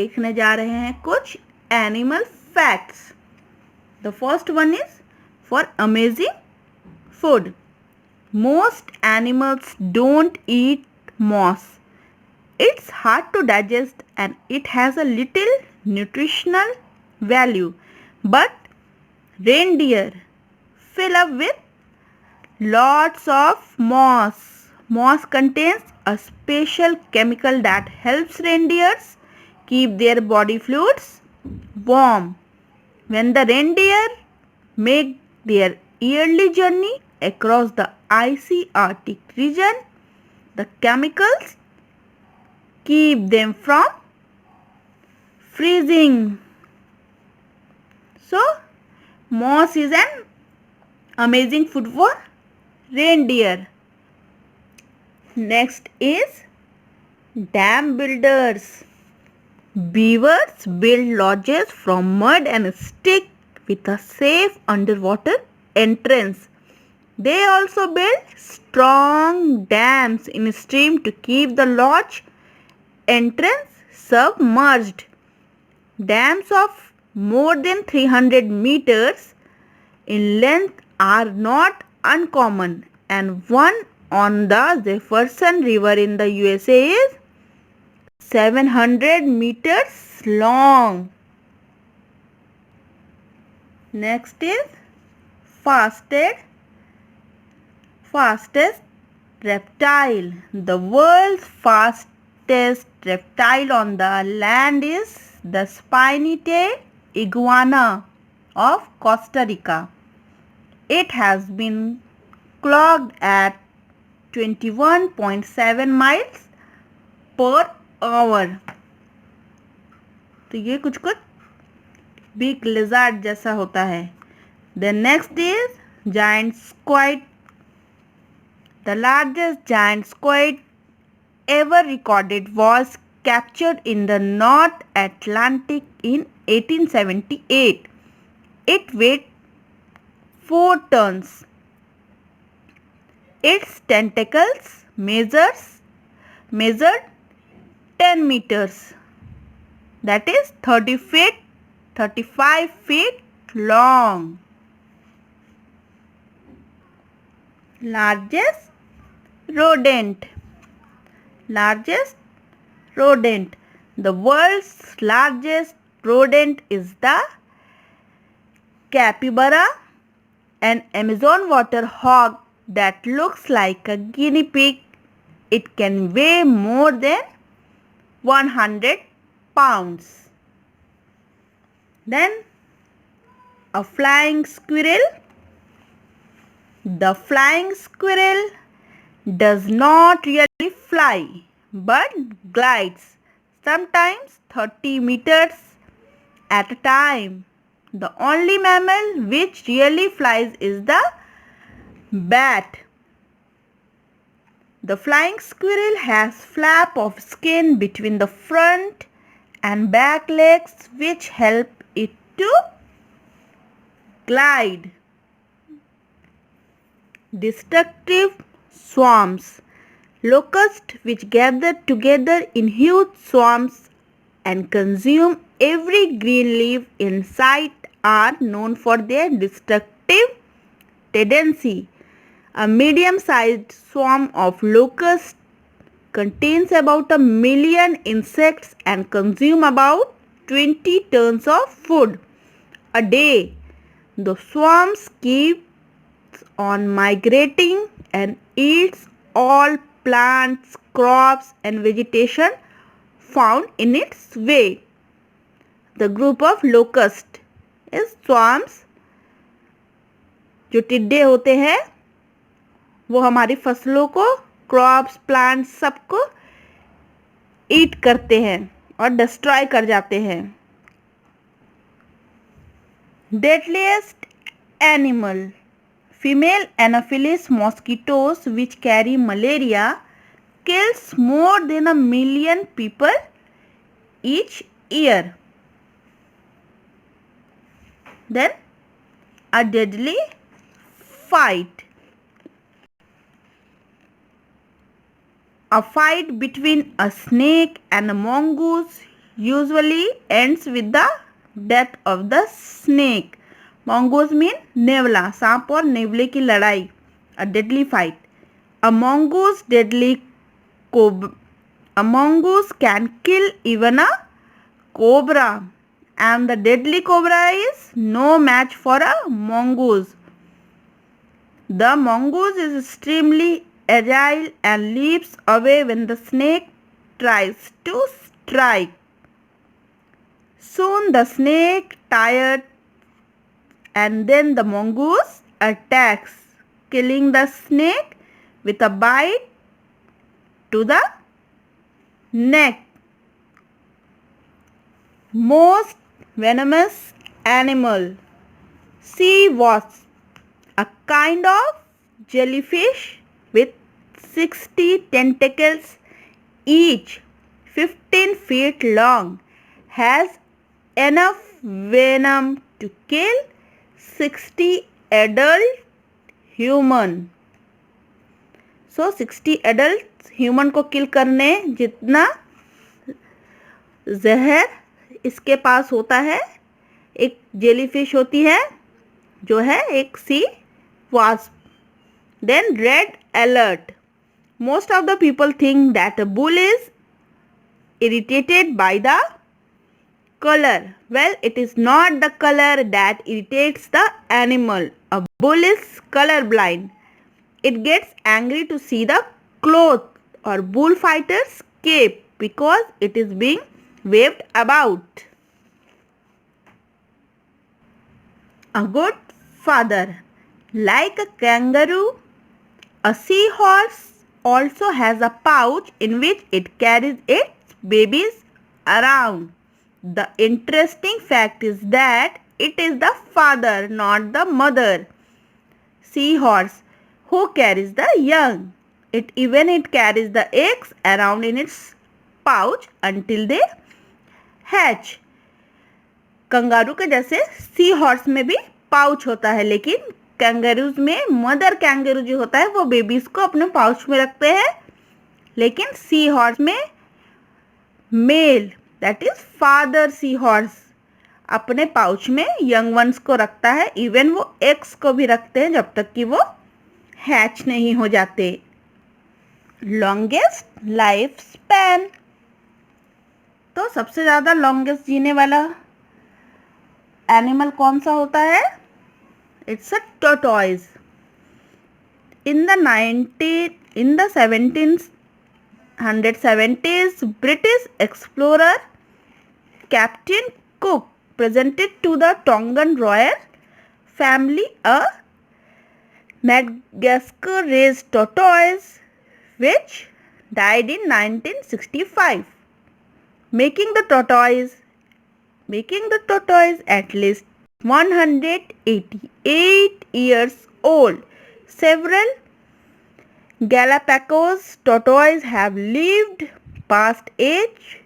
देखने जा रहे हैं कुछ animal facts. The first one is for amazing food. Most animals don't eat moss. It's hard to digest and it has a little nutritional value. But reindeer fill up with lots of moss. Moss contains a special chemical that helps reindeers keep their body fluids warm. When the reindeer make their yearly journey across the icy Arctic region, the chemicals keep them from freezing. So, moss is an amazing food for reindeer. Next is dam builders. Beavers build lodges from mud and stick with a safe underwater entrance. They also build strong dams in stream to keep the lodge entrance submerged. Dams of more than 300 meters in length are not uncommon, and one on the Jefferson River in the USA is 700 meters long. Next is fastest reptile. The world's fastest reptile on the land is the spiny-tailed iguana of Costa Rica. It has been clocked at 21.7 miles per hour. तो ये कुछ big lizard जैसा होता है. The next is giant squid. The largest giant squid ever recorded was captured in the North Atlantic in 1878. It weighed 4 tons. Its tentacles measured 10 meters. That is 35 feet long. Largest rodent. The world's largest rodent is the capybara, an Amazon water hog that looks like a guinea pig. It can weigh more than 100 pounds. Then a flying squirrel. The flying squirrel does not really fly but glides, sometimes 30 meters at a time. The only mammal which really flies is the bat. The flying squirrel has flap of skin between the front and back legs which help it to glide. Destructive swarms. Locusts which gather together in huge swarms and consume every green leaf in sight are known for their destructive tendency. A medium-sized swarm of locusts contains about 1 million insects and consume about 20 tons of food a day. The swarms keeps on migrating and eats all plants, crops and vegetation found in its way. The group of locusts is swarms. जो टिड्डे होते हैं वो हमारी फसलों को, crops, plants सबको ईट करते हैं और डिस्ट्रॉय कर जाते हैं. Deadliest animal. Female Anopheles mosquitoes which carry malaria kills more than 1 million people each year. Then a deadly fight. A fight between a snake and a mongoose usually ends with the death of the snake. Mongoose mean नेवला, सांप और नेवले की लड़ाई, a deadly fight. A mongoose can kill even a cobra, and the deadly cobra is no match for a mongoose. The mongoose is extremely agile and leaps away when the snake tries to strike. Soon the snake tired, and then the mongoose attacks, killing the snake with a bite to the neck. Most venomous animal, sea wasp, a kind of jellyfish with 60 tentacles, each 15 feet long, has enough venom to kill 60 adult human. So 60 adult human को किल करने जितना जहर इसके पास होता है. एक jellyfish होती है जो है एक सी wasp. Then red alert. Most of the people think that a bull is irritated by the color. Well, it is not the color that irritates the animal. A bull is colorblind. It gets angry to see the cloth or bullfighter's cape because it is being waved about. A good father. Like a kangaroo, a seahorse also has a pouch in which it carries its babies around. The interesting fact is that it is the father, not the mother seahorse, who carries the young. It carries the eggs around in its pouch until they hatch. Kangaroo के जैसे सी horse में भी pouch होता है, लेकिन kangaroos में mother kangaroo जो होता है वो बेबीज को अपने पाउच में रखते हैं, लेकिन सी हॉर्स में male that is father sea horse अपने पाउच में यंग वंस को रखता है. इवन वो एग्स को भी रखते हैं जब तक कि वो हैच नहीं हो जाते. Longest life span. तो सबसे ज़्यादा लॉन्गेस्ट जीने वाला एनिमल कौन सा होता है? It's a tortoise. In the 1770s, British explorer Captain Cook presented to the Tongan royal family a Madagascar raised tortoise which died in 1965, making the tortoise at least 188 years old. Several Galapagos tortoises have lived past age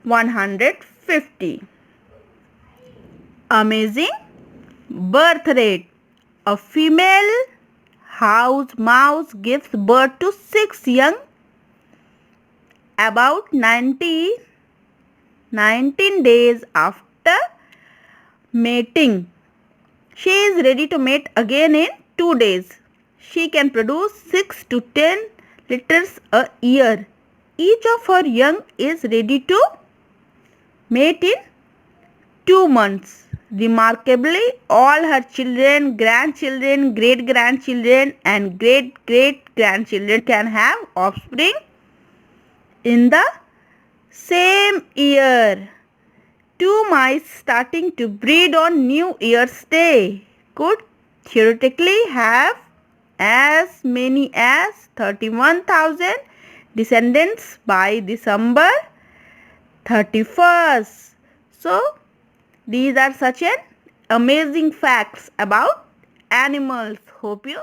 150. Amazing birth rate. A female house mouse gives birth to 6 young about 19 days after mating. She is ready to mate again in 2 days. She can produce 6 to 10 litters a year. Each of her young is ready to mate in 2 months. Remarkably, all her children, grandchildren, great-grandchildren and great-great-grandchildren can have offspring in the same year. 2 mice starting to breed on New Year's Day could theoretically have as many as 31,000 descendants by December 31st. So, these are such an amazing facts about animals. Hope you